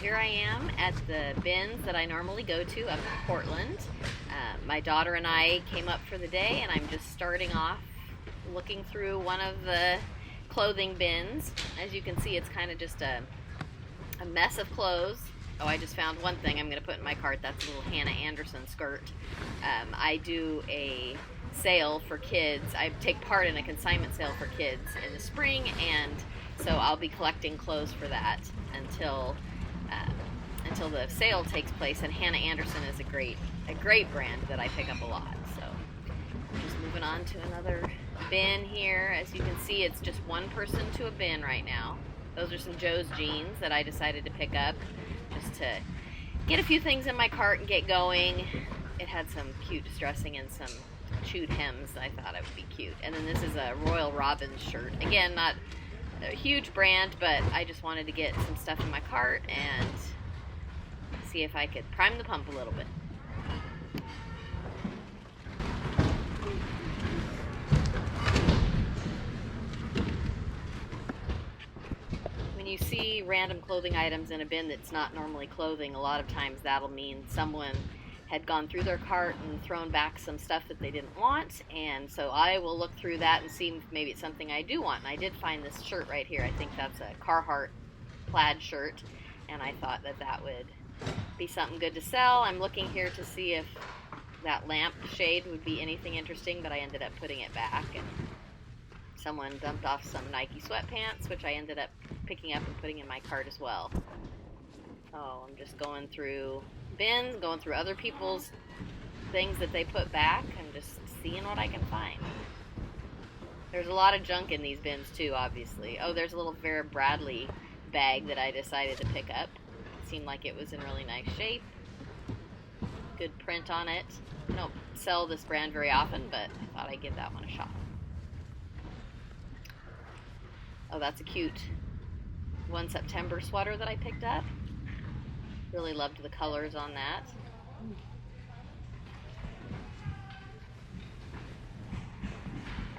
Here I am at the bins that I normally go to up in Portland. My daughter and I came up for the day, and I'm just starting off looking through one of the clothing bins. As you can see, it's kind of just a mess of clothes. Oh, I just found one thing I'm going to put in my cart. That's a little Hannah Anderson skirt. I do a sale for kids. I take part in a consignment sale for kids in the spring, and so I'll be collecting clothes for that until the sale takes place. And Hannah Anderson is a great brand that I pick up a lot. So just moving on to another bin here. As you can see, it's just one person to a bin right now. Those are some Joe's jeans that I decided to pick up just to get a few things in my cart and get going. It had some cute distressing and some chewed hems. I thought it would be cute. And then this is a Royal Robbins shirt. Again, not a huge brand, but I just wanted to get some stuff in my cart and see if I could prime the pump a little bit. When you see random clothing items in a bin that's not normally clothing, a lot of times that'll mean someone had gone through their cart and thrown back some stuff that they didn't want, and so I will look through that and see if maybe it's something I do want. And I did find this shirt right here. I think that's a Carhartt plaid shirt, and I thought that would be something good to sell. I'm looking here to see if that lamp shade would be anything interesting, but I ended up putting it back, and someone dumped off some Nike sweatpants, which I ended up picking up and putting in my cart as well. Oh, I'm just going through bins, going through other people's things that they put back, and just seeing what I can find. There's a lot of junk in these bins too, obviously. Oh, there's a little Vera Bradley bag that I decided to pick up. It seemed like it was in really nice shape. Good print on it. I don't sell this brand very often, but I thought I'd give that one a shot. Oh, that's a cute 1 September sweater that I picked up. Really loved the colors on that.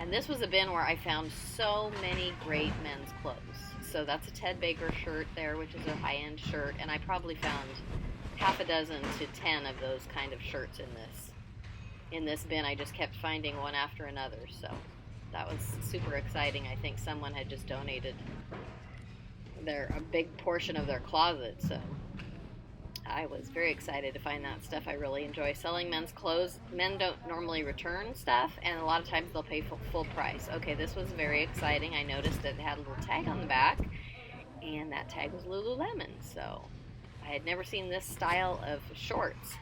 And this was a bin where I found so many great men's clothes. So that's a Ted Baker shirt there, which is a high-end shirt, and I probably found half a dozen to 10 of those kind of shirts in this bin. I just kept finding one after another, so that was super exciting. I think someone had just donated a big portion of their closet, so I was very excited to find that stuff. I really enjoy selling men's clothes. Men don't normally return stuff, and a lot of times they'll pay full price. Okay, this was very exciting. I noticed that it had a little tag on the back, and that tag was Lululemon, so I had never seen this style of shorts,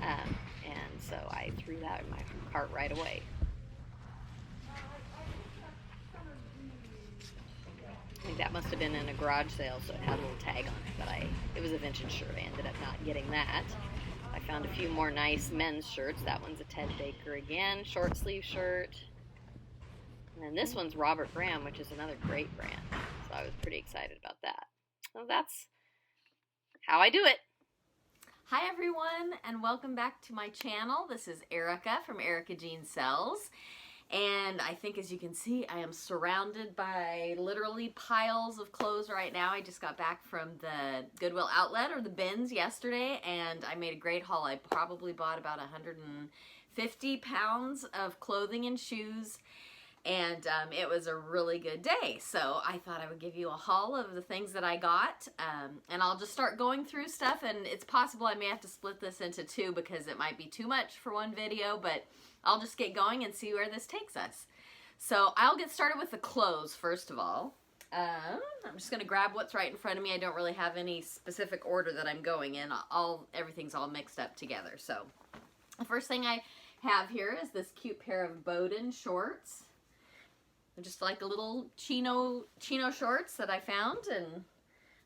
and so I threw that in my cart right away. I think that must have been in a garage sale, so it had a little tag on it, but it was a vintage shirt. I ended up not getting that. I found a few more nice men's shirts. That one's a Ted Baker again, short sleeve shirt. And then this one's Robert Graham, which is another great brand. So I was pretty excited about that. So that's how I do it. Hi everyone, and welcome back to my channel. This is Erica from Erica Jean Sells. And I think, as you can see, I am surrounded by literally piles of clothes right now. I just got back from the Goodwill Outlet, or the bins, yesterday, and I made a great haul. I probably bought about 150 pounds of clothing and shoes, and it was a really good day. So I thought I would give you a haul of the things that I got, and I'll just start going through stuff, and it's possible I may have to split this into two because it might be too much for one video, but I'll just get going and see where this takes us. So I'll get started with the clothes first of all. I'm just going to grab what's right in front of me. I don't really have any specific order that I'm going in. Everything's all mixed up together. So the first thing I have here is this cute pair of Bowden shorts. They're just like a little chino shorts that I found, and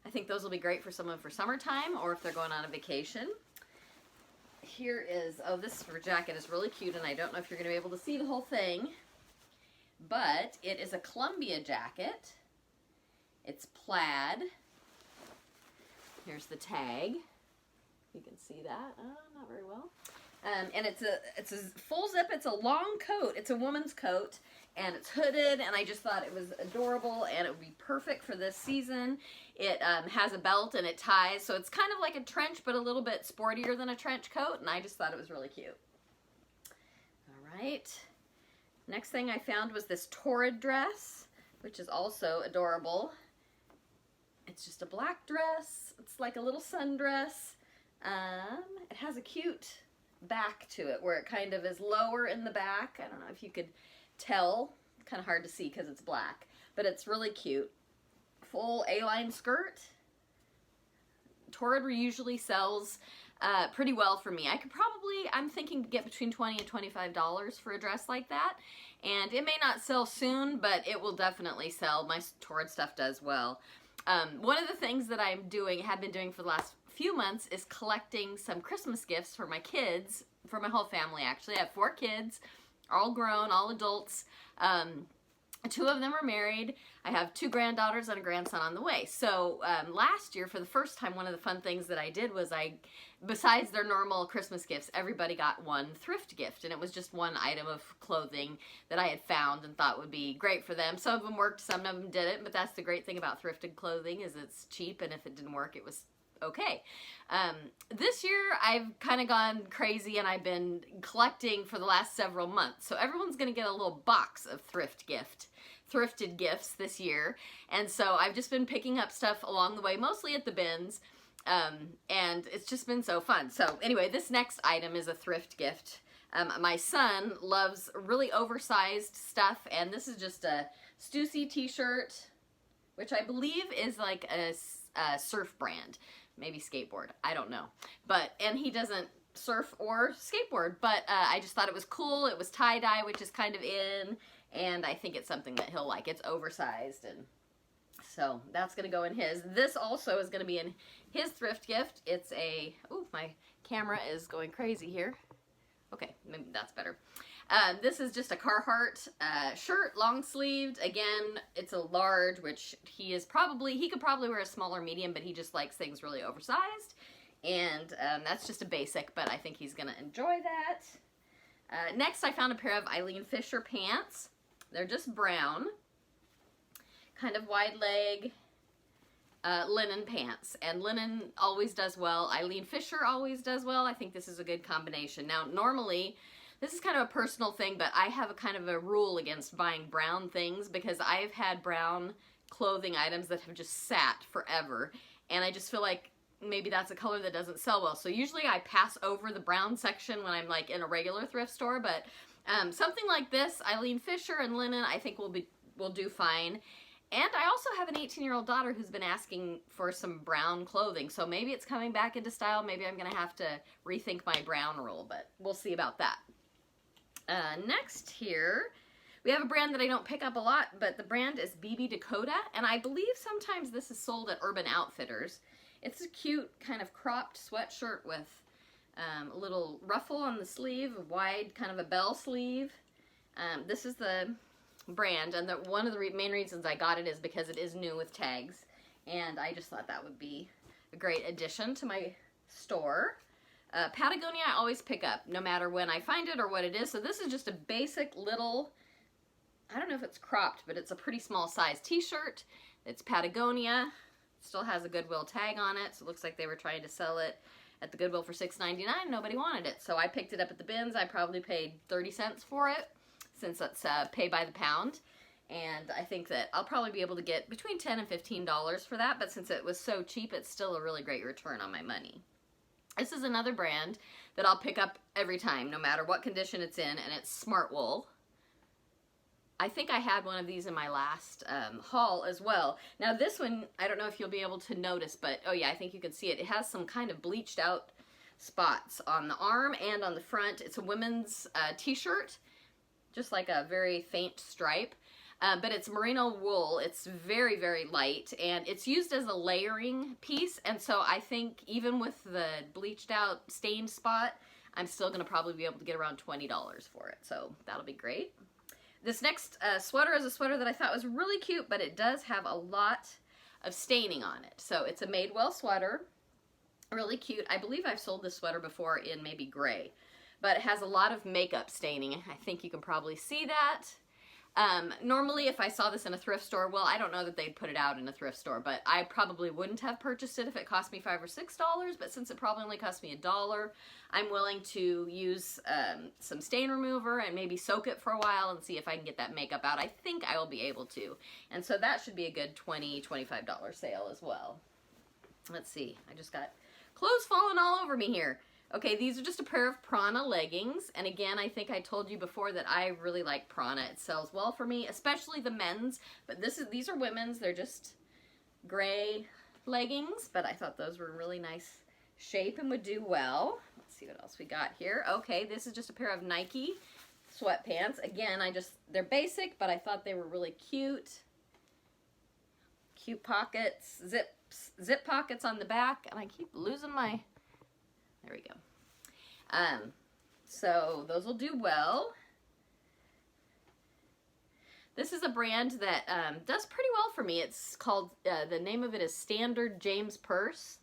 I think those will be great for someone for summertime or if they're going on a vacation. Here is, oh, this jacket is really cute, and I don't know if you're going to be able to see the whole thing, but it is a Columbia jacket. It's plaid. Here's the tag. You can see that. Not very well. And it's a full zip. It's a long coat. It's a woman's coat, and it's hooded, and I just thought it was adorable, and it would be perfect for this season. It has a belt, and it ties, so it's kind of like a trench, but a little bit sportier than a trench coat, and I just thought it was really cute. All right. Next thing I found was this Torrid dress, which is also adorable. It's just a black dress. It's like a little sundress. It has a cute back to it where it kind of is lower in the back. I don't know if you could tell. Kind of hard to see because it's black, but it's really cute. Full A-line skirt. Torrid usually sells pretty well for me. I'm thinking to get between $20 and $25 for a dress like that. And it may not sell soon, but it will definitely sell. My Torrid stuff does well. One of the things that have been doing for the last few months is collecting some Christmas gifts for my kids, for my whole family actually. I have 4 kids, all grown, all adults. 2 of them are married. I have 2 granddaughters and a grandson on the way. So last year, for the first time, one of the fun things that I did was besides their normal Christmas gifts, everybody got one thrift gift. And it was just one item of clothing that I had found and thought would be great for them. Some of them worked, some of them didn't. But that's the great thing about thrifted clothing is it's cheap. And if it didn't work, it was okay. This year I've kind of gone crazy and I've been collecting for the last several months. So everyone's going to get a little box of thrifted gifts this year. And so I've just been picking up stuff along the way, mostly at the bins. And it's just been so fun. So anyway, this next item is a thrift gift. My son loves really oversized stuff. And this is just a Stussy t-shirt, which I believe is like a surf brand. Maybe skateboard. I don't know. And he doesn't surf or skateboard, but I just thought it was cool. It was tie-dye, which is kind of in, and I think it's something that he'll like. It's oversized, and so that's going to go in his. This also is going to be in his thrift gift. It's my camera is going crazy here. Okay, maybe that's better. This is just a Carhartt shirt, long sleeved. Again, it's a large, which he could probably wear a smaller medium, but he just likes things really oversized. And that's just a basic, but I think he's going to enjoy that. Next, I found a pair of Eileen Fisher pants. They're just brown, kind of wide leg linen pants. And linen always does well. Eileen Fisher always does well. I think this is a good combination. Now, normally, this is kind of a personal thing, but I have a kind of a rule against buying brown things because I've had brown clothing items that have just sat forever. And I just feel like maybe that's a color that doesn't sell well. So usually I pass over the brown section when I'm like in a regular thrift store, but something like this, Eileen Fisher and linen, I think will do fine. And I also have an 18-year-old daughter who's been asking for some brown clothing. So maybe it's coming back into style. Maybe I'm going to have to rethink my brown rule, but we'll see about that. Next here, we have a brand that I don't pick up a lot, but the brand is BB Dakota, and I believe sometimes this is sold at Urban Outfitters. It's a cute kind of cropped sweatshirt with a little ruffle on the sleeve, a wide kind of a bell sleeve. This is the brand, and one of the main reasons I got it is because it is new with tags, and I just thought that would be a great addition to my store. Patagonia I always pick up, no matter when I find it or what it is. So this is just a basic little, I don't know if it's cropped, but it's a pretty small size t-shirt. It's Patagonia. Still has a Goodwill tag on it, so it looks like they were trying to sell it at the Goodwill for $6.99. Nobody wanted it, so I picked it up at the bins. I probably paid 30 cents for it, since it's pay by the pound. And I think that I'll probably be able to get between $10 and $15 for that, but since it was so cheap, it's still a really great return on my money. This is another brand that I'll pick up every time, no matter what condition it's in, and it's Smart Wool. I think I had one of these in my last haul as well. Now this one, I don't know if you'll be able to notice, but oh yeah, I think you can see it. It has some kind of bleached out spots on the arm and on the front. It's a women's t-shirt, just like a very faint stripe. But it's merino wool. It's very, very light, and it's used as a layering piece, and so I think even with the bleached out stained spot, I'm still going to probably be able to get around $20 for it, so that'll be great. This next sweater is a sweater that I thought was really cute, but it does have a lot of staining on it. So it's a Madewell sweater, really cute. I believe I've sold this sweater before in maybe gray, but it has a lot of makeup staining. I think you can probably see that. Normally if I saw this in a thrift store, well, I don't know that they'd put it out in a thrift store, but I probably wouldn't have purchased it if it cost me $5 or $6, but since it probably only cost me $1, I'm willing to use some stain remover and maybe soak it for a while and see if I can get that makeup out. I think I will be able to, and so that should be a good $20, $25 sale as well. Let's see, I just got clothes falling all over me here. Okay, these are just a pair of Prana leggings, and again, I think I told you before that I really like Prana. It sells well for me, especially the men's, but these are women's. They're just gray leggings, but I thought those were in really nice shape and would do well. Let's see what else we got here. Okay, this is just a pair of Nike sweatpants. Again, they're basic, but I thought they were really cute. Cute pockets, zip pockets on the back, and I keep losing my... There we go. So those will do well. This is a brand that does pretty well for me. It's called, the name of it is Standard James Purse.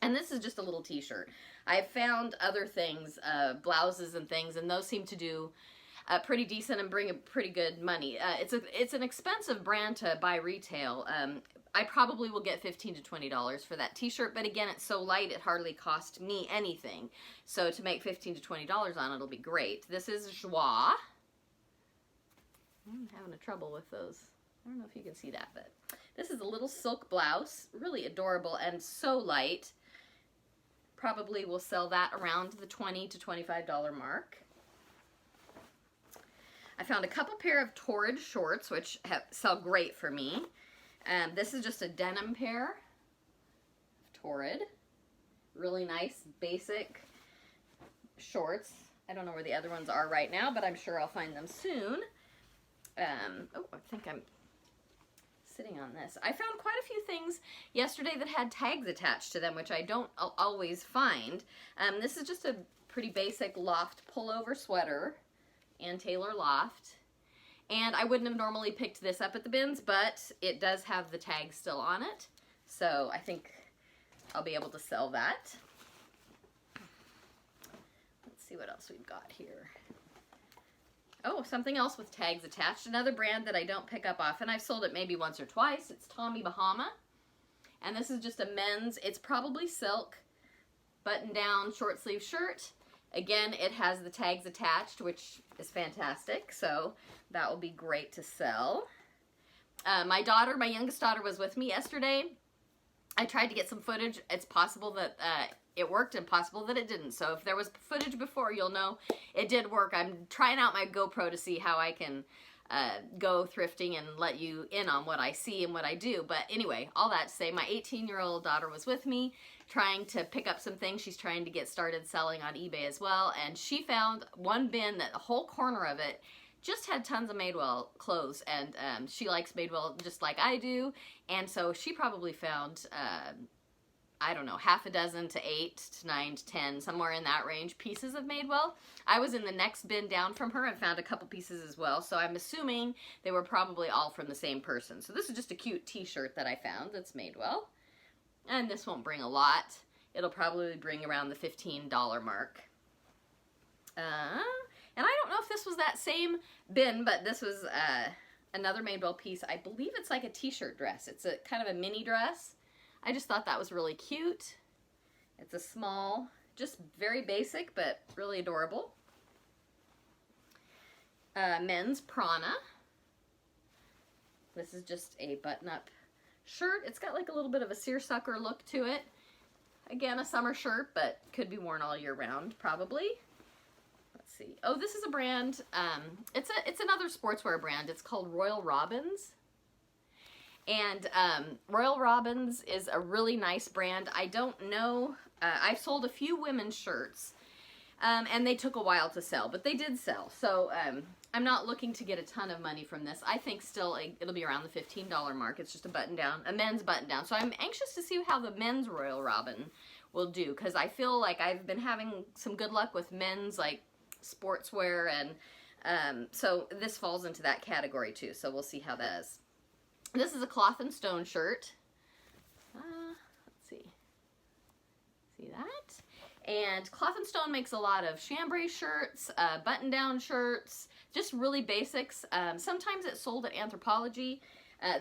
And this is just a little t-shirt. I've found other things, blouses and things, and those seem to do pretty decent and bring a pretty good money. It's an expensive brand to buy retail. I probably will get $15 to $20 for that t-shirt, but again, it's so light it hardly cost me anything. So to make $15 to $20 on it'll be great. This is Joie. I'm having a trouble with those. I don't know if you can see that, but this is a little silk blouse, really adorable and so light. Probably will sell that around the $20 to $25 mark. I found a couple pair of Torrid shorts, which sell great for me. This is just a denim pair, Torrid. Really nice, basic shorts. I don't know where the other ones are right now, but I'm sure I'll find them soon. Oh, I think I'm sitting on this. I found quite a few things yesterday that had tags attached to them, which I don't always find. This is just a pretty basic Loft pullover sweater, and Taylor Loft. And I wouldn't have normally picked this up at the bins, but it does have the tag still on it. So I think I'll be able to sell that. Let's see what else we've got here. Oh, something else with tags attached. Another brand that I don't pick up often. I've sold it maybe once or twice. It's Tommy Bahama. And this is just a men's, it's probably silk, button-down short sleeve shirt. Again, it has the tags attached, which is fantastic, so that will be great to sell. My youngest daughter was with me yesterday. I tried to get some footage. It's possible that it worked and possible that it didn't. So if there was footage before, you'll know it did work. I'm trying out my GoPro to see how I can go thrifting and let you in on what I see and what I do. But anyway, all that to say, my 18-year-old daughter was with me trying to pick up some things. She's trying to get started selling on eBay as well, and she found one bin that the whole corner of it just had tons of Madewell clothes, and she likes Madewell just like I do, and so she probably found I don't know, half a dozen to 8 to 9 to 10, somewhere in that range, pieces of Madewell. I was in the next bin down from her and found a couple pieces as well, so I'm assuming they were probably all from the same person. So this is just a cute t-shirt that I found that's Madewell. And this won't bring a lot. It'll probably bring around the $15 mark. And I don't know if this was that same bin, but this was another Madewell piece. I believe it's like a t-shirt dress. It's a kind of a mini dress. I just thought that was really cute. It's a small, just very basic, but really adorable. Men's Prana. This is just a button-up shirt. It's got like a little bit of a seersucker look to it. Again, a summer shirt, but could be worn all year round, probably. Let's see. Oh, this is a brand. It's another sportswear brand. It's called Royal Robbins. And Royal Robbins is a really nice brand. I don't know. I've sold a few women's shirts, and they took a while to sell, but they did sell. So I'm not looking to get a ton of money from this. I think still it'll be around the $15 mark. It's just a button-down, a men's button-down. So I'm anxious to see how the men's Royal Robin will do, because I feel like I've been having some good luck with men's like sportswear and So this falls into that category too, so we'll see how that is. This is a cloth and stone shirt. Let's see. See that? And Cloth and Stone makes a lot of chambray shirts, button-down shirts, just really basics. Sometimes it's sold at Anthropologie.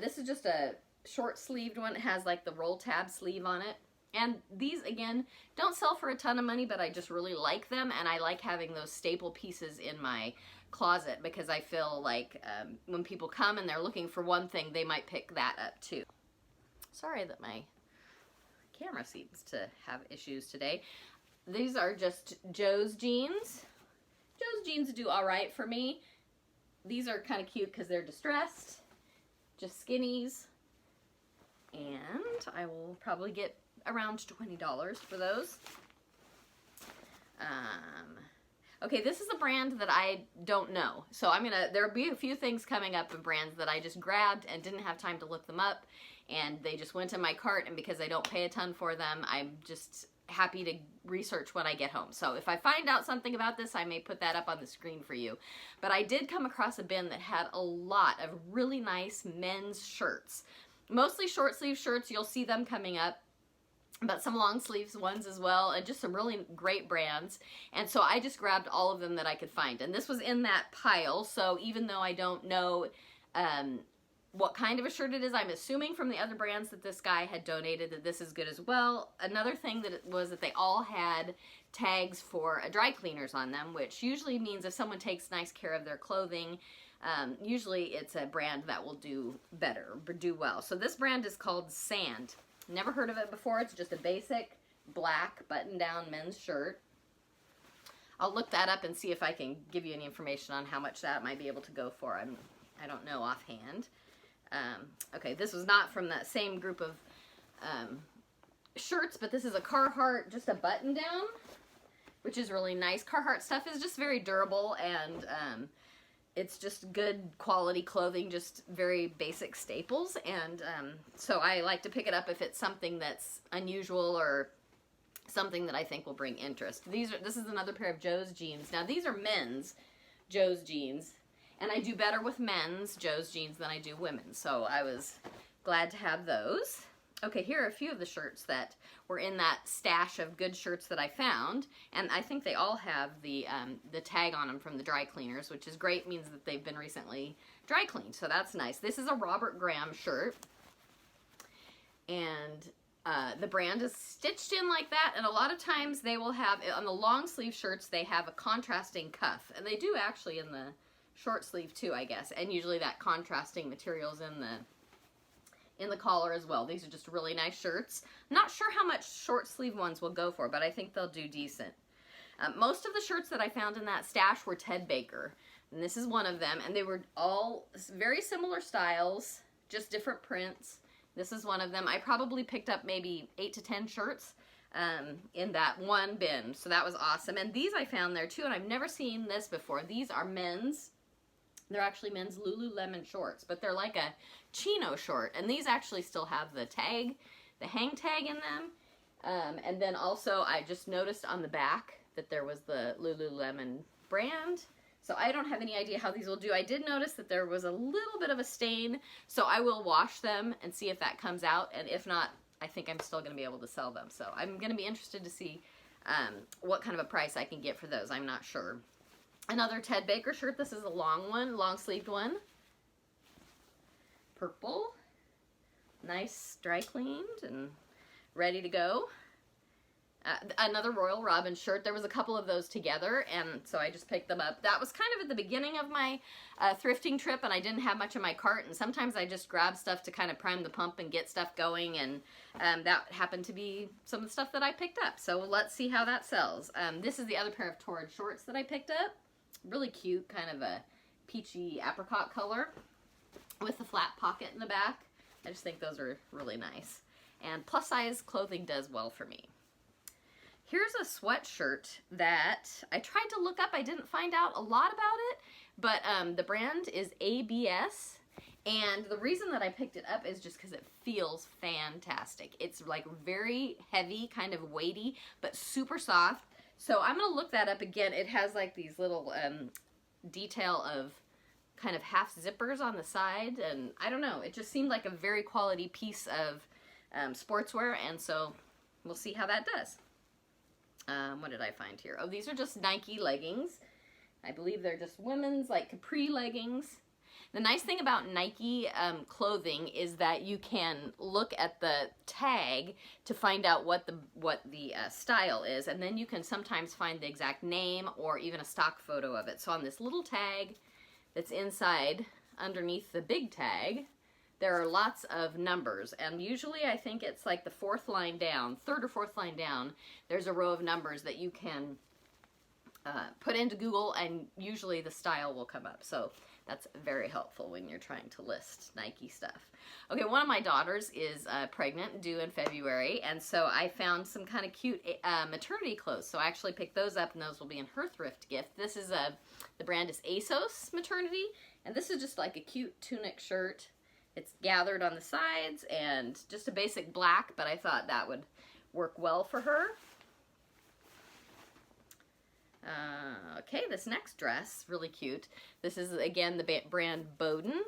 This is just a short-sleeved one. It has like the roll tab sleeve on it. And these, again, don't sell for a ton of money, but I just really like them, and I like having those staple pieces in my closet because I feel like when people come and they're looking for one thing, they might pick that up too. Sorry that my camera seems to have issues today. These are just Joe's jeans. Joe's jeans do all right for me. These are kind of cute because they're distressed, just skinnies, and I will probably get around $20 for those. Okay, this is a brand that I don't know. So there'll be a few things coming up of brands that I just grabbed and didn't have time to look them up, and they just went in my cart, and because I don't pay a ton for them, I'm just happy to research when I get home. So if I find out something about this, I may put that up on the screen for you. But I did come across a bin that had a lot of really nice men's shirts. Mostly short sleeve shirts, you'll see them coming up, but some long sleeves ones as well, and just some really great brands. And so I just grabbed all of them that I could find. And this was in that pile, so even though I don't know what kind of a shirt it is, I'm assuming from the other brands that this guy had donated that this is good as well. Another thing was that they all had tags for dry cleaners on them, which usually means if someone takes nice care of their clothing, usually it's a brand that will do better, do well. So this brand is called Sand. Never heard of it before. It's just a basic black button-down men's shirt. I'll look that up and see if I can give you any information on how much that might be able to go for. I don't know offhand. Okay, this was not from that same group of shirts, but this is a Carhartt, just a button-down, which is really nice. Carhartt stuff is just very durable, and it's just good quality clothing, just very basic staples, and so I like to pick it up if it's something that's unusual or something that I think will bring interest. This is another pair of Joe's jeans. Now these are men's Joe's jeans, and I do better with men's Joe's jeans than I do women's, so I was glad to have those. Okay, here are a few of the shirts that were in that stash of good shirts that I found, and I think they all have the tag on them from the dry cleaners, which is great, means that they've been recently dry cleaned, so that's nice. This is a Robert Graham shirt, and the brand is stitched in like that, and a lot of times they will have, on the long sleeve shirts, they have a contrasting cuff, and they do actually in the short sleeve too, I guess, and usually that contrasting material's in the collar as well. These are just really nice shirts. Not sure how much short sleeve ones will go for, but I think they'll do decent. Most of the shirts that I found in that stash were Ted Baker, and this is one of them, and they were all very similar styles, just different prints. This is one of them. I probably picked up maybe 8 to 10 shirts in that one bin, so that was awesome. And these I found there too, and I've never seen this before. These are men's. They're actually men's Lululemon shorts, but they're like a chino short, and these actually still have the tag, the hang tag in them. And then also I just noticed on the back that there was the Lululemon brand. So I don't have any idea how these will do. I did notice that there was a little bit of a stain, so I will wash them and see if that comes out, and if not, I think I'm still going to be able to sell them. So I'm going to be interested to see what kind of a price I can get for those. I'm not sure. Another Ted Baker shirt. This is a long one, long sleeved one. Purple. Nice, dry cleaned and ready to go. Another Royal Robin shirt. There was a couple of those together, and so I just picked them up. That was kind of at the beginning of my thrifting trip, and I didn't have much in my cart, and sometimes I just grab stuff to kind of prime the pump and get stuff going, and that happened to be some of the stuff that I picked up. So let's see how that sells. This is the other pair of Torrid shorts that I picked up. Really cute, kind of a peachy apricot color with a flat pocket in the back. I just think those are really nice. And plus size clothing does well for me. Here's a sweatshirt that I tried to look up. I didn't find out a lot about it, but the brand is ABS, and the reason that I picked it up is just because it feels fantastic. It's like very heavy, kind of weighty, but super soft. So I'm going to look that up again. It has like these little detail of kind of half zippers on the side, and I don't know, it just seemed like a very quality piece of sportswear, and so we'll see how that does. What did I find here? Oh, these are just Nike leggings. I believe they're just women's, like, capri leggings. The nice thing about Nike clothing is that you can look at the tag to find out what the style is, and then you can sometimes find the exact name or even a stock photo of it. So on this little tag that's inside underneath the big tag, there are lots of numbers, and usually I think it's like the fourth line down, third or fourth line down, there's a row of numbers that you can put into Google, and usually the style will come up. So that's very helpful when you're trying to list Nike stuff. Okay, one of my daughters is pregnant, due in February, and so I found some kind of cute maternity clothes. So I actually picked those up, and those will be in her thrift gift. This is the brand is Asos Maternity, and this is just like a cute tunic shirt. It's gathered on the sides and just a basic black, but I thought that would work well for her. Okay, this next dress, really cute. This is, again, the brand Bowden.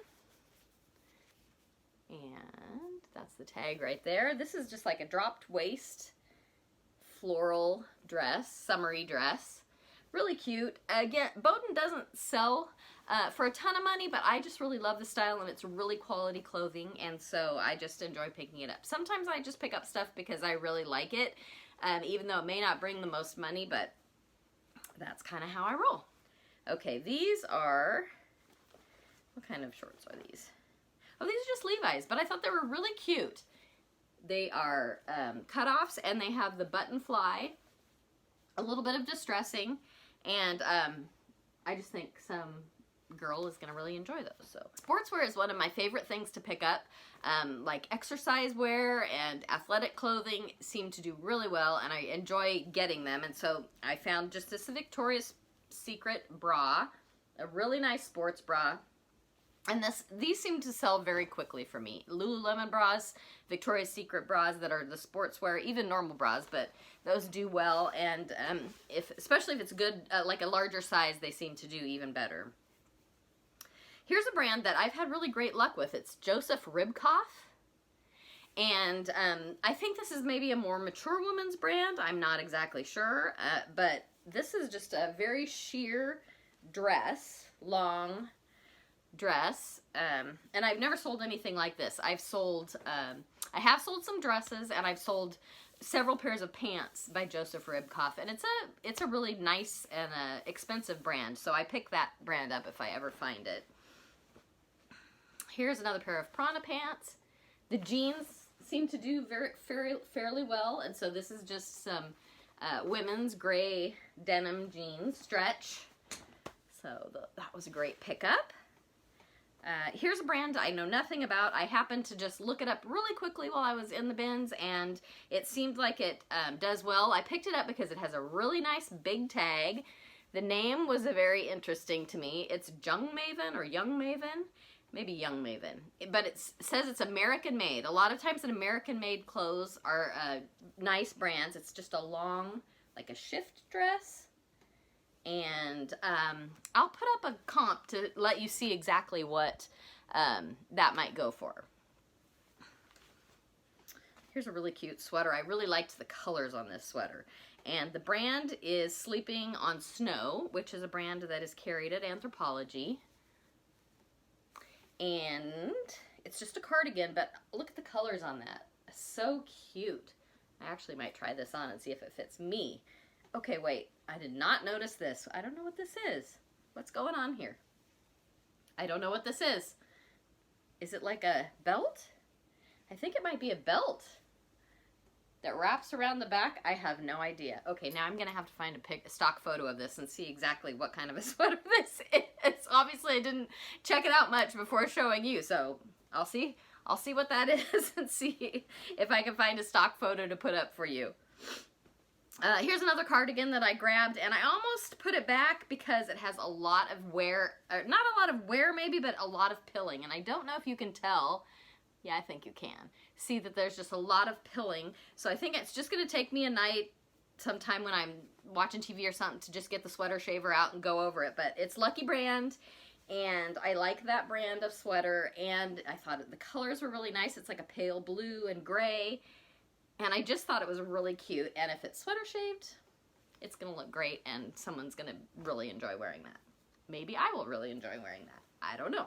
And that's the tag right there. This is just like a dropped waist floral dress, summery dress. Really cute. Again, Bowden doesn't sell for a ton of money, but I just really love the style, and it's really quality clothing, and so I just enjoy picking it up. Sometimes I just pick up stuff because I really like it, even though it may not bring the most money, but that's kind of how I roll. Okay, these are, what kind of shorts are these? Oh, these are just Levi's, but I thought they were really cute. They are cutoffs, and they have the button fly, a little bit of distressing, and I just think some girl is going to really enjoy those. So sportswear is one of my favorite things to pick up. Like exercise wear and athletic clothing seem to do really well, and I enjoy getting them. And so I found just this Victoria's Secret bra, a really nice sports bra. And these seem to sell very quickly for me. Lululemon bras, Victoria's Secret bras that are the sportswear, even normal bras, but those do well. And especially if it's good, like a larger size, they seem to do even better. Here's a brand that I've had really great luck with. It's Joseph Ribkoff. And I think this is maybe a more mature woman's brand. I'm not exactly sure. But this is just a very sheer dress, long dress. And I've never sold anything like this. I have sold some dresses, and I've sold several pairs of pants by Joseph Ribkoff. And it's a really nice and expensive brand. So I pick that brand up if I ever find it. Here's another pair of Prana pants. The jeans seem to do fairly well, and so this is just some women's gray denim jeans, stretch. So that was a great pickup. Here's a brand I know nothing about. I happened to just look it up really quickly while I was in the bins, and it seemed like it does well. I picked it up because it has a really nice big tag. The name was very interesting to me. It's Young Maven or Young Maven. Maybe Young Maven, but it says it's American made. A lot of times in American made clothes are nice brands. It's just a long, like a shift dress. And I'll put up a comp to let you see exactly what that might go for. Here's a really cute sweater. I really liked the colors on this sweater. And the brand is Sleeping on Snow, which is a brand that is carried at Anthropologie. And it's just a cardigan, but look at the colors on that. So cute. I actually might try this on and see if it fits me. Okay, wait. I did not notice this. I don't know what this is. What's going on here? I don't know what this is. Is it like a belt? I think it might be a belt that wraps around the back. I have no idea. Okay, now I'm going to have to find a stock photo of this and see exactly what kind of a sweater this is. Obviously, I didn't check it out much before showing you, so I'll see what that is and see if I can find a stock photo to put up for you. Here's another cardigan that I grabbed, and I almost put it back because it has a lot of wear, not a lot of wear maybe, but a lot of pilling, and I don't know if you can tell. Yeah, I think you can. See that there's just a lot of pilling. So I think it's just going to take me a night sometime when I'm watching TV or something to just get the sweater shaver out and go over it. But it's Lucky Brand, and I like that brand of sweater, and I thought the colors were really nice. It's like a pale blue and gray, and I just thought it was really cute. And if it's sweater shaved, it's gonna look great, and someone's gonna really enjoy wearing that. Maybe I will really enjoy wearing that. I don't know.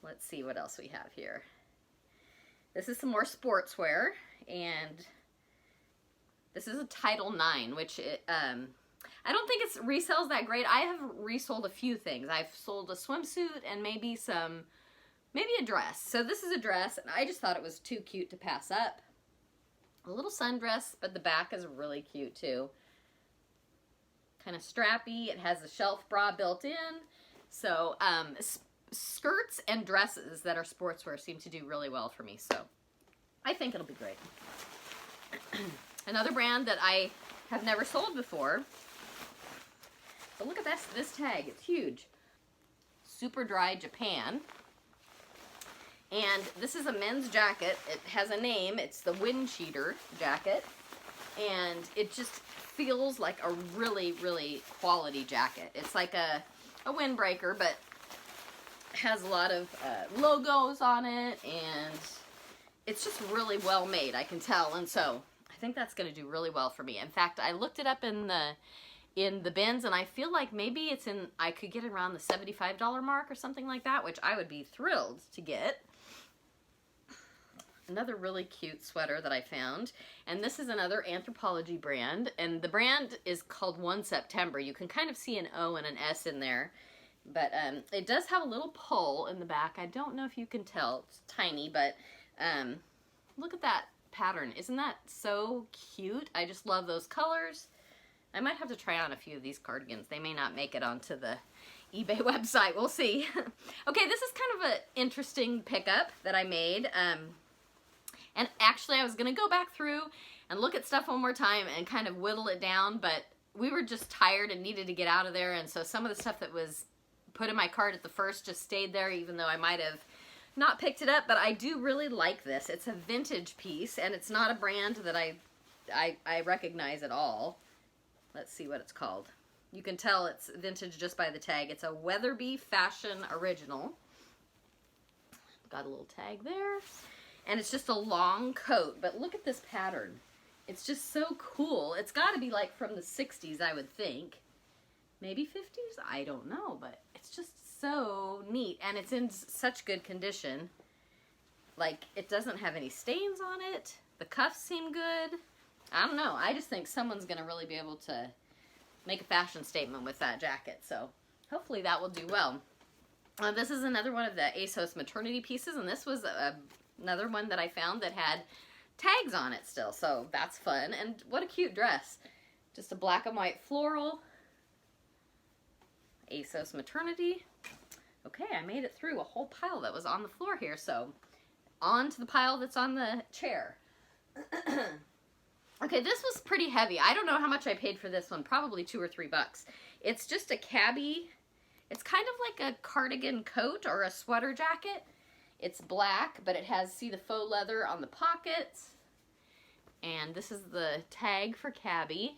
Let's see what else we have here. This is some more sportswear, and this is a Title IX, which I don't think it resells that great. I have resold a few things. I've sold a swimsuit and maybe a dress. So this is a dress, and I just thought it was too cute to pass up. A little sundress, but the back is really cute too. Kind of strappy. It has a shelf bra built in. So skirts and dresses that are sportswear seem to do really well for me. So I think it'll be great. Another brand that I have never sold before. But look at this tag. It's huge. Super Dry Japan. And this is a men's jacket. It has a name. It's the Wind Cheater jacket. And it just feels like a really, really quality jacket. It's like a windbreaker, but has a lot of logos on it. And it's just really well made, I can tell. And so I think that's going to do really well for me. In fact, I looked it up in the bins, and I feel like maybe I could get it around the $75 mark or something like that, which I would be thrilled to get. Another really cute sweater that I found, and this is another Anthropologie brand, and the brand is called 1 September. You can kind of see an O and an S in there, but it does have a little pull in the back. I don't know if you can tell. It's tiny, but look at that pattern. Isn't that so cute? I just love those colors. I might have to try on a few of these cardigans. They may not make it onto the eBay website. We'll see. Okay, this is kind of an interesting pickup that I made. And actually, I was going to go back through and look at stuff one more time and kind of whittle it down, but we were just tired and needed to get out of there, and so some of the stuff that was put in my cart at the first just stayed there, even though I might have not picked it up. But I do really like this. It's a vintage piece, and it's not a brand that I recognize at all. Let's see what it's called. You can tell it's vintage just by the tag. It's a Weatherby Fashion Original. Got a little tag there. And it's just a long coat, but look at this pattern. It's just so cool. It's got to be like from the 60s, I would think. Maybe 50s? I don't know, but it's just so neat. And it's in such good condition. Like, it doesn't have any stains on it. The cuffs seem good. I don't know. I just think someone's going to really be able to make a fashion statement with that jacket. So hopefully that will do well. This is another one of the Asos Maternity pieces, and this was another one that I found that had tags on it still, so that's fun. And what a cute dress. Just a black and white floral. Asos Maternity. Okay, I made it through a whole pile that was on the floor here, so on to the pile that's on the chair. Okay, this was pretty heavy. I don't know how much I paid for this one, probably $2 or $3. It's just a cabbie. It's kind of like a cardigan coat or a sweater jacket. It's black, but it has, see the faux leather on the pockets. And this is the tag for cabbie.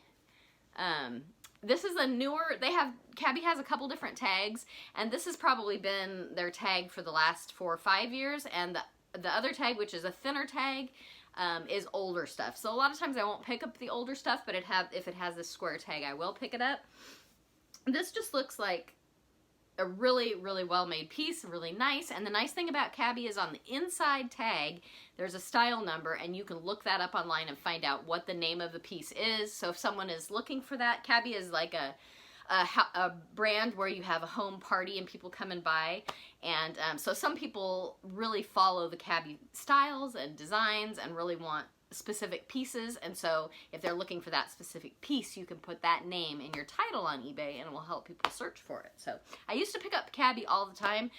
This is a newer, cabbie has a couple different tags, and this has probably been their tag for the last 4 or 5 years, and the other tag, which is a thinner tag, is older stuff. So a lot of times I won't pick up the older stuff, but if it has this square tag, I will pick it up. This just looks like a really, really well-made piece, really nice. And the nice thing about cabbie is on the inside tag, there's a style number, and you can look that up online and find out what the name of the piece is. So if someone is looking for that, cabbie is like a brand where you have a home party and people come and buy. And so some people really follow the cabbie styles and designs and really want specific pieces, and so if they're looking for that specific piece, you can put that name in your title on eBay and it will help people search for it. So I used to pick up cabbie all the time.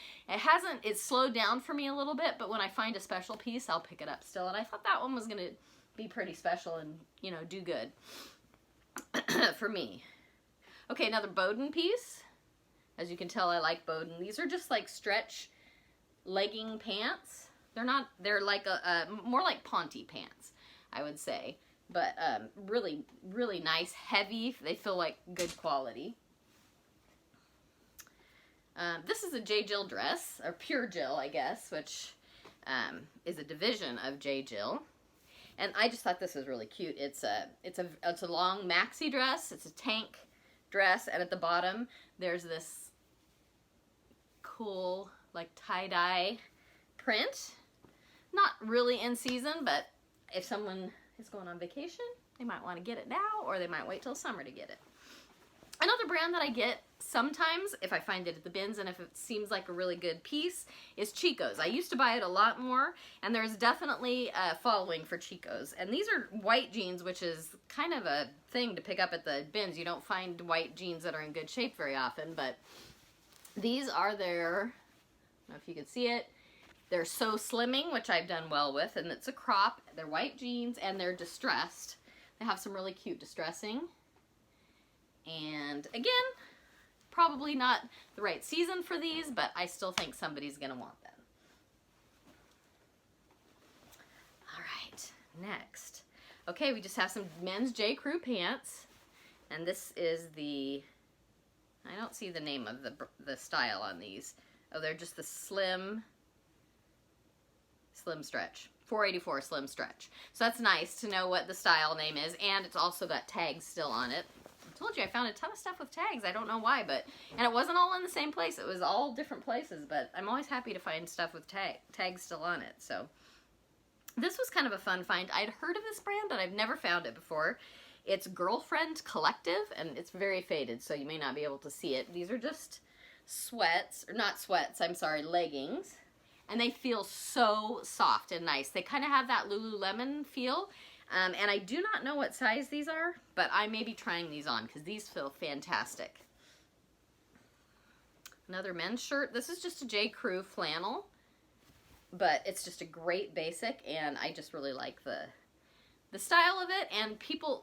It's slowed down for me a little bit, but when I find a special piece, I'll pick it up still, and I thought that one was going to be pretty special and, you know, do good for me. Okay, another Bowden piece. As you can tell, I like Bowden. These are just like stretch legging pants. They're like more like Ponte pants, I would say. but really, really nice, heavy. They feel like good quality. This is a J. Jill dress, or Pure Jill, I guess, which is a division of J. Jill. And I just thought this was really cute. It's a long maxi dress. It's a tank dress, and at the bottom there's this cool like tie-dye print. Not really in season, but if someone is going on vacation, they might want to get it now, or they might wait till summer to get it. Another brand that I get sometimes, if I find it at the bins and if it seems like a really good piece, is Chico's. I used to buy it a lot more, and there's definitely a following for Chico's. And these are white jeans, which is kind of a thing to pick up at the bins. You don't find white jeans that are in good shape very often, but these are their, I don't know if you can see it, they're So Slimming, which I've done well with, and it's a crop. They're white jeans, and they're distressed. They have some really cute distressing. And again, probably not the right season for these, but I still think somebody's going to want them. All right, next. Okay, we just have some men's J. Crew pants. And this is the, I don't see the name of the style on these. Oh, they're just the slim stretch. 484 slim stretch. So that's nice to know what the style name is, and it's also got tags still on it. I told you I found a ton of stuff with tags. I don't know why, and it wasn't all in the same place. It was all different places, but I'm always happy to find stuff with tags still on it. So this was kind of a fun find. I'd heard of this brand, but I've never found it before. It's Girlfriend Collective, and it's very faded, so you may not be able to see it. These are just sweats, or not sweats, I'm sorry, leggings. And they feel so soft and nice. They kind of have that Lululemon feel. And I do not know what size these are, but I may be trying these on because these feel fantastic. Another men's shirt. This is just a J. Crew flannel, but it's just a great basic, and I just really like the style of it. And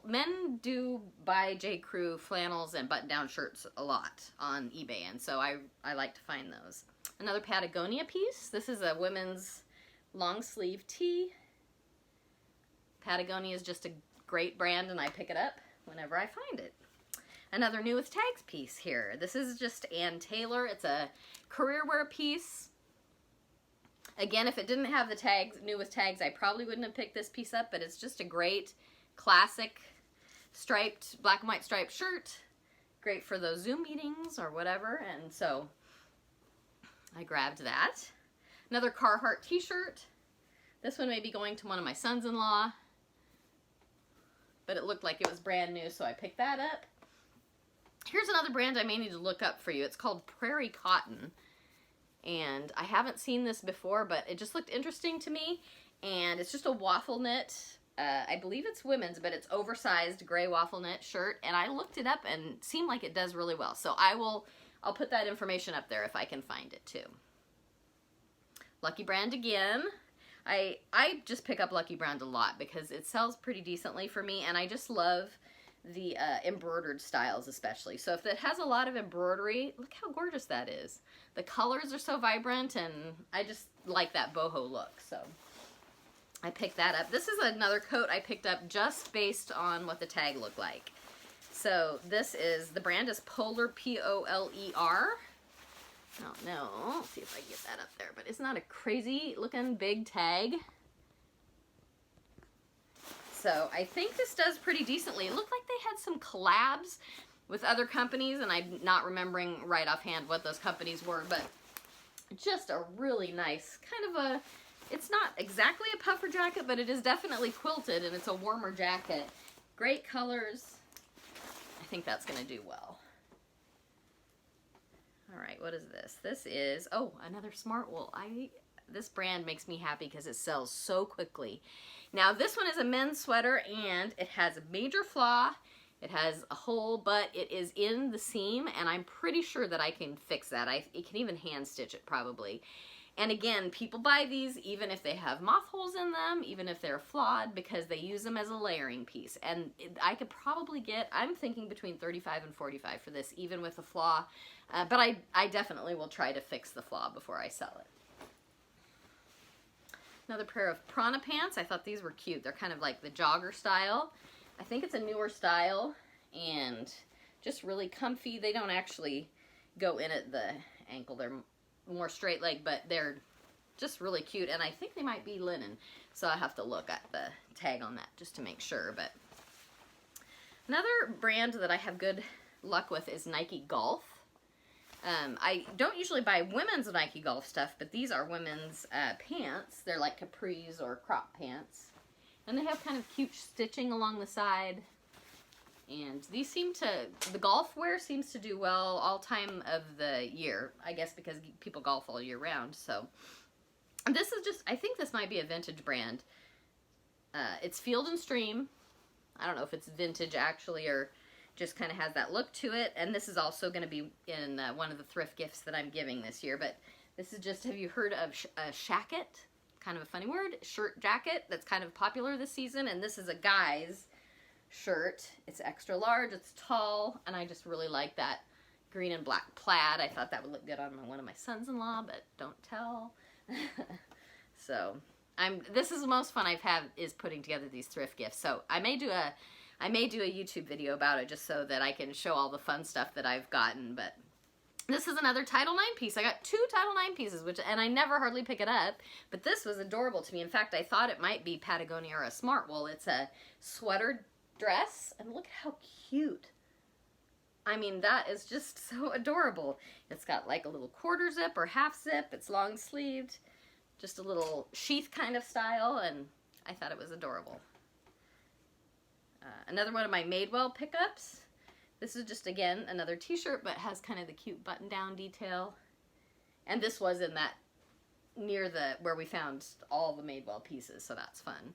men do buy J. Crew flannels and button-down shirts a lot on eBay, and so I like to find those. Another Patagonia piece. This is a women's long sleeve tee. Patagonia is just a great brand, and I pick it up whenever I find it. Another new with tags piece here. This is just Ann Taylor. It's a career wear piece. Again, if it didn't have the tags, new with tags, I probably wouldn't have picked this piece up, but it's just a great classic striped, black and white striped shirt. Great for those Zoom meetings or whatever, and so I grabbed that. Another Carhartt t-shirt. This one may be going to one of my sons-in-law, but it looked like it was brand new, so I picked that up. Here's another brand I may need to look up for you. It's called Prairie Cotton, and I haven't seen this before, but it just looked interesting to me, and it's just a waffle knit. I believe it's women's, but it's oversized gray waffle knit shirt, and I looked it up and it seemed like it does really well, so I'll put that information up there if I can find it too. Lucky Brand again. I just pick up Lucky Brand a lot because it sells pretty decently for me, and I just love the embroidered styles especially. So if it has a lot of embroidery, look how gorgeous that is. The colors are so vibrant, and I just like that boho look, so I picked that up. This is another coat I picked up just based on what the tag looked like. So this is, the brand is Polar, P-O-L-E-R. I don't know, let's see if I can get that up there, but it's not a crazy looking big tag. So I think this does pretty decently. It looked like they had some collabs with other companies, and I'm not remembering right offhand what those companies were, but just a really nice, kind of a, it's not exactly a puffer jacket, but it is definitely quilted, and it's a warmer jacket. Great colors. I think that's going to do well. All right, what is this? This is, oh, another Smart Wool. This brand makes me happy because it sells so quickly. Now, this one is a men's sweater, and it has a major flaw. It has a hole, but it is in the seam, and I'm pretty sure that I can fix that. It can even hand stitch it probably. And again, people buy these even if they have moth holes in them, even if they're flawed, because they use them as a layering piece. And I could probably get, I'm thinking between $35 and $45 for this, even with a flaw. But I definitely will try to fix the flaw before I sell it. Another pair of Prana pants. I thought these were cute. They're kind of like the jogger style. I think it's a newer style and just really comfy. They don't actually go in at the ankle. They're more straight leg, but they're just really cute. And I think they might be linen. So I have to look at the tag on that just to make sure. But another brand that I have good luck with is Nike Golf. I don't usually buy women's Nike Golf stuff, but these are women's pants. They're like capris or crop pants. And they have kind of cute stitching along the side. And these seem to, the golf wear seems to do well all time of the year. I guess because people golf all year round. So this is just, I think this might be a vintage brand. It's Field and Stream. I don't know if it's vintage actually or just kind of has that look to it. And this is also going to be in one of the thrift gifts that I'm giving this year. But this is just, have you heard of a shacket? Kind of a funny word. Shirt jacket that's kind of popular this season. And this is a guy's shirt. It's extra large. It's tall. And I just really like that green and black plaid. I thought that would look good on one of my sons-in-law, but don't tell. So this is the most fun I've had is putting together these thrift gifts. So I may do a YouTube video about it just so that I can show all the fun stuff that I've gotten. But this is another Title IX piece. I got 2 Title IX pieces, and I never hardly pick it up. But this was adorable to me. In fact, I thought it might be Patagonia or a Smart Wool. It's a sweater dress, and look how cute. I mean, that is just so adorable. It's got like a little quarter zip or half zip. It's long sleeved, just a little sheath kind of style, and I thought it was adorable. Another one of my Madewell pickups. This is just, again, another t-shirt, but has kind of the cute button-down detail. And this was in that, near where we found all the Madewell pieces, so that's fun.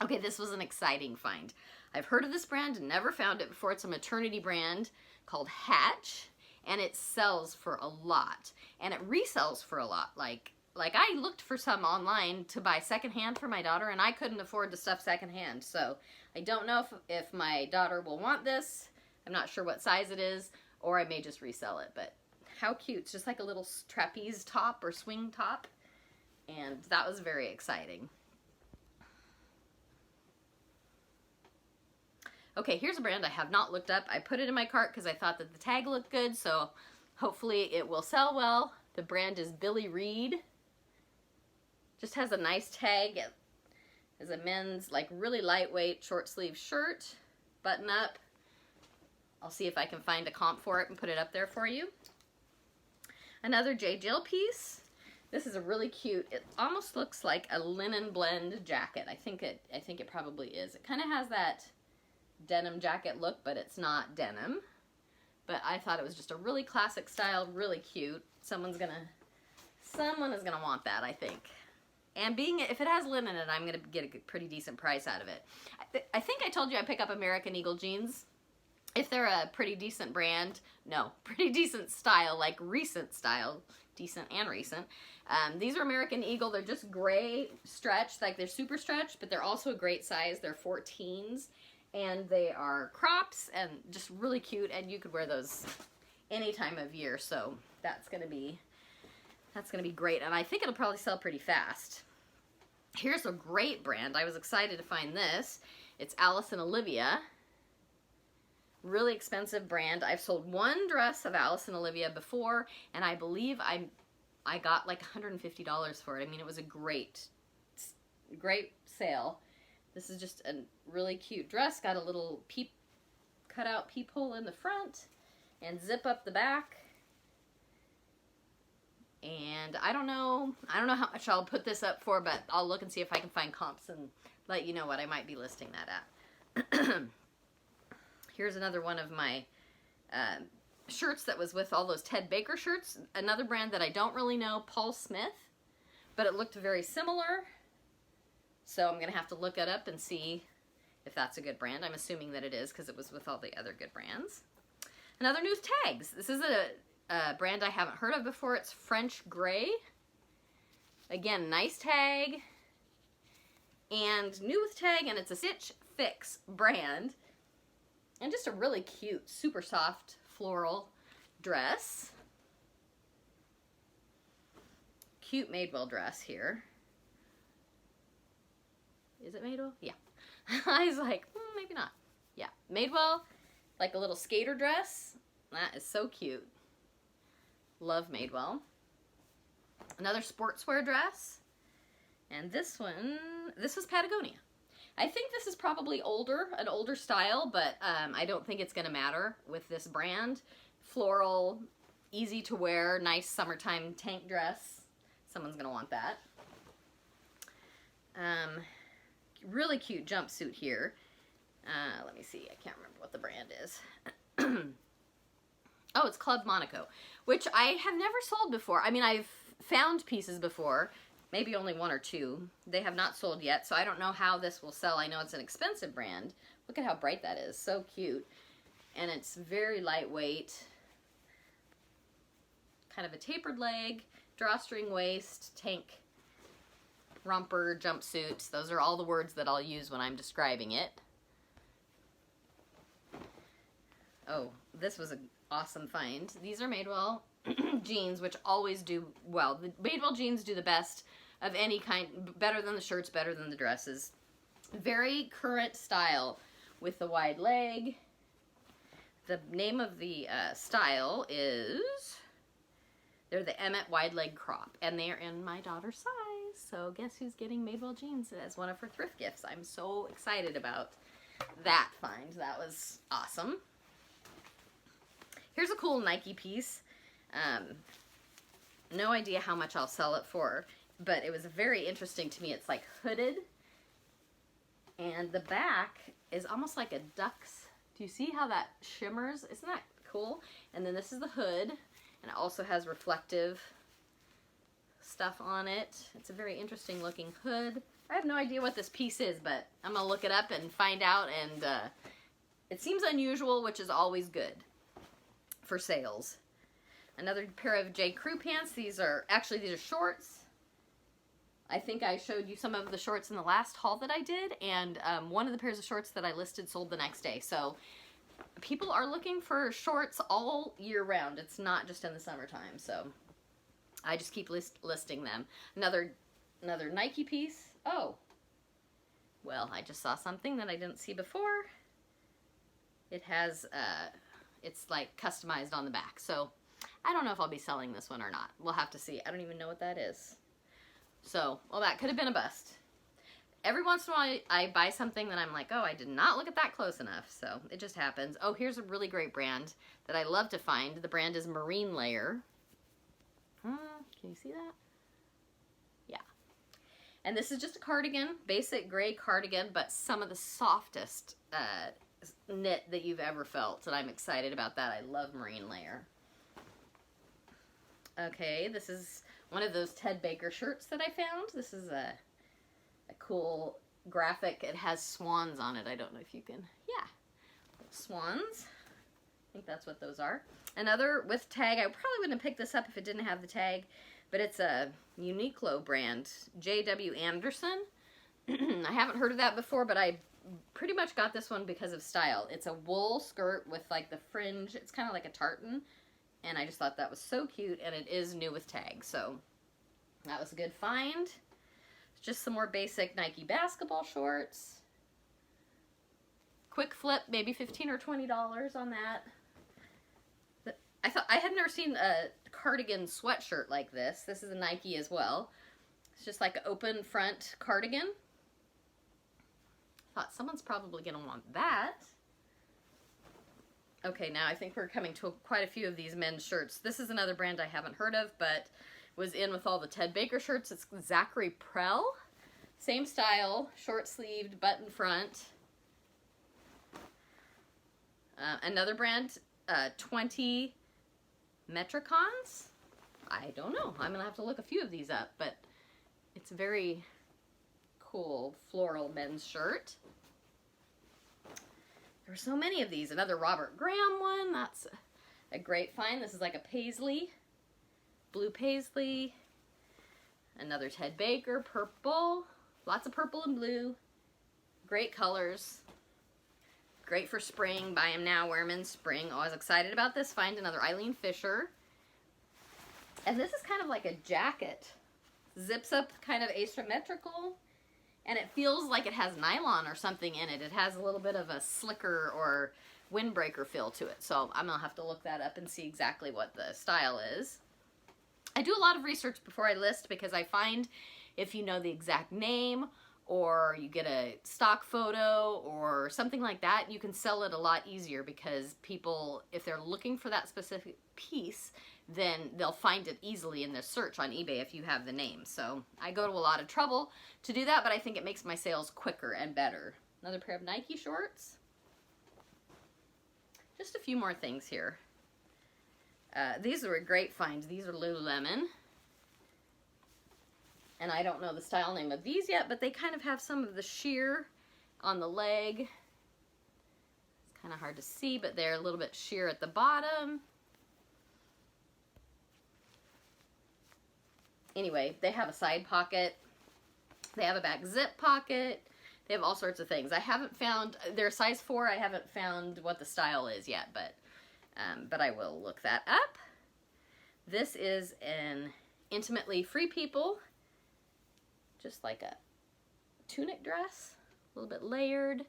Okay, this was an exciting find. I've heard of this brand and never found it before. It's a maternity brand called Hatch, and it sells for a lot. And it resells for a lot. Like I looked for some online to buy secondhand for my daughter, and I couldn't afford the stuff secondhand. So I don't know if my daughter will want this. I'm not sure what size it is, or I may just resell it. But how cute. It's just like a little trapeze top or swing top. And that was very exciting. Okay, here's a brand I have not looked up. I put it in my cart because I thought that the tag looked good, so hopefully it will sell well. The brand is Billy Reed. Just has a nice tag. It is a men's, like, really lightweight short sleeve shirt, button up. I'll see if I can find a comp for it and put it up there for you. Another J. Jill piece. This is a really cute, it almost looks like a linen blend jacket. I think it probably is. It kind of has that denim jacket look, but it's not denim. But I thought it was just a really classic style, really cute. Someone is gonna want that, I think. And if it has linen in it, I'm gonna get a pretty decent price out of it. I think I told you I pick up American Eagle jeans. If they're a pretty decent brand, no, pretty decent style, like recent style, decent and recent. These are American Eagle. They're just gray stretched, like they're super stretched, but they're also a great size. They're 14s. And they are crops and just really cute, and you could wear those any time of year, so that's gonna be great, and I think it'll probably sell pretty fast. Here's a great brand. I was excited to find this. It's Alice and Olivia. Really expensive brand. I've sold one dress of Alice and Olivia before, and I believe I got like $150 for it. I mean, it was a great sale. This is just a really cute dress. Got a little cutout peephole in the front and zip up the back. And I don't know how much I'll put this up for, but I'll look and see if I can find comps and let you know what I might be listing that at. Here's another one of my shirts that was with all those Ted Baker shirts. Another brand that I don't really know, Paul Smith, but it looked very similar. So I'm going to have to look it up and see if that's a good brand. I'm assuming that it is because it was with all the other good brands. Another new tags. This is a brand I haven't heard of before. It's French Gray. Again, nice tag. And new with tag, and it's a Stitch Fix brand. And just a really cute, super soft floral dress. Cute Madewell dress here. Is it Madewell? Yeah. I was like, maybe not. Yeah, Madewell, like a little skater dress. That is so cute. Love Madewell. Another sportswear dress. And this one, this is Patagonia. I think this is probably older, an older style, but I don't think it's going to matter with this brand. Floral, easy to wear, nice summertime tank dress. Someone's going to want that. Really cute jumpsuit here. Let me see. I can't remember what the brand is. Oh, it's Club Monaco, which I have never sold before. I mean, I've found pieces before, maybe only one or two. They have not sold yet, so I don't know how this will sell. I know it's an expensive brand. Look at how bright that is. So cute. And it's very lightweight. Kind of a tapered leg, drawstring waist, tank romper, jumpsuit. Those are all the words that I'll use when I'm describing it. Oh, this was an awesome find. These are Madewell jeans, which always do well. The Madewell jeans do the best of any kind, better than the shirts, better than the dresses. Very current style with the wide leg. The name of the style is, they're the Emmett wide leg crop, and they're in my daughter's size. So guess who's getting Madewell jeans as one of her thrift gifts? I'm so excited about that find. That was awesome. Here's a cool Nike piece. No idea how much I'll sell it for, but it was very interesting to me. It's like hooded, and the back is almost like a duck's. Do you see how that shimmers? Isn't that cool? And then this is the hood, and it also has reflective stuff on it. It's a very interesting looking hood. I have no idea what this piece is, but I'm gonna look it up and find out, and it seems unusual, which is always good for sales. Another pair of J. Crew pants. These are shorts. I think I showed you some of the shorts in the last haul that I did, and one of the pairs of shorts that I listed sold the next day. So people are looking for shorts all year round. It's not just in the summertime, so I just keep listing them. Another Nike piece. Oh, well, I just saw something that I didn't see before. It has, it's like customized on the back, so I don't know if I'll be selling this one or not. We'll have to see. I don't even know what that is. So, well, that could have been a bust. Every once in a while, I buy something that I'm like, oh, I did not look at that close enough. So, it just happens. Oh, here's a really great brand that I love to find. The brand is Marine Layer. Can you see that? Yeah. And this is just a cardigan, basic gray cardigan, but some of the softest knit that you've ever felt. And I'm excited about that. I love Marine Layer. Okay, this is one of those Ted Baker shirts that I found. This is a cool graphic. It has swans on it. I don't know if you can, yeah. Swans. I think that's what those are. Another with tag. I probably wouldn't have picked this up if it didn't have the tag, but it's a Uniqlo brand, J.W. Anderson. I haven't heard of that before, but I pretty much got this one because of style. It's a wool skirt with like the fringe. It's kind of like a tartan. And I just thought that was so cute, and it is new with tag, so that was a good find. Just some more basic Nike basketball shorts. Quick flip, maybe $15 or $20 on that. But I had never seen a cardigan sweatshirt like this. This is a Nike as well. It's just like an open front cardigan. Thought someone's probably gonna want that. Okay, now I think we're coming to quite a few of these men's shirts. This is another brand I haven't heard of, but was in with all the Ted Baker shirts. It's Zachary Prell. Same style, short-sleeved, button front. Another brand, 20 Metricons. I don't know. I'm going to have to look a few of these up, but it's a very cool floral men's shirt. There were so many of these. Another Robert Graham one. That's a great find. This is like a paisley. Blue paisley. Another Ted Baker. Purple. Lots of purple and blue. Great colors. Great for spring. Buy them now. Wear them in spring. Always excited about this. Find another Eileen Fisher. And this is kind of like a jacket. Zips up kind of asymmetrical. And it feels like it has nylon or something in it. It has a little bit of a slicker or windbreaker feel to it. So I'm gonna have to look that up and see exactly what the style is. I do a lot of research before I list because I find if you know the exact name or you get a stock photo or something like that, you can sell it a lot easier because people, if they're looking for that specific piece, then they'll find it easily in the search on eBay if you have the name. So I go to a lot of trouble to do that, but I think it makes my sales quicker and better. Another pair of Nike shorts. Just a few more things here. These are a great find. These are Lululemon. And I don't know the style name of these yet, but they kind of have some of the sheer on the leg. It's kind of hard to see, but they're a little bit sheer at the bottom. Anyway, they have a side pocket. They have a back zip pocket. They have all sorts of things. I haven't found, they're size 4. I haven't found what the style is yet, but I will look that up. This is an Intimately Free People, just like a tunic dress, a little bit layered,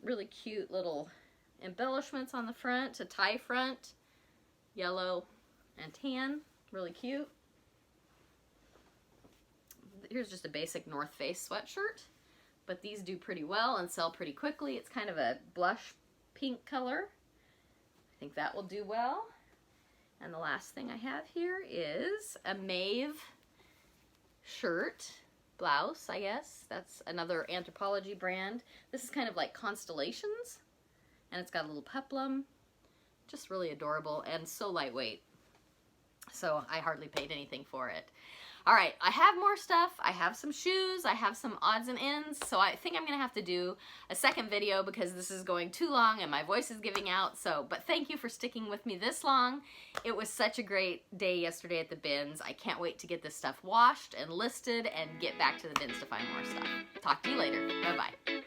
really cute little embellishments on the front, a tie front, yellow and tan, really cute. Here's just a basic North Face sweatshirt, but these do pretty well and sell pretty quickly. It's kind of a blush pink color. I think that will do well. And the last thing I have here is a Maeve shirt, blouse, I guess. That's another Anthropologie brand. This is kind of like Constellations, and it's got a little peplum. Just really adorable and so lightweight. So I hardly paid anything for it. All right, I have more stuff. I have some shoes. I have some odds and ends. So I think I'm gonna have to do a second video because this is going too long and my voice is giving out. So, but thank you for sticking with me this long. It was such a great day yesterday at the bins. I can't wait to get this stuff washed and listed and get back to the bins to find more stuff. Talk to you later. Bye-bye.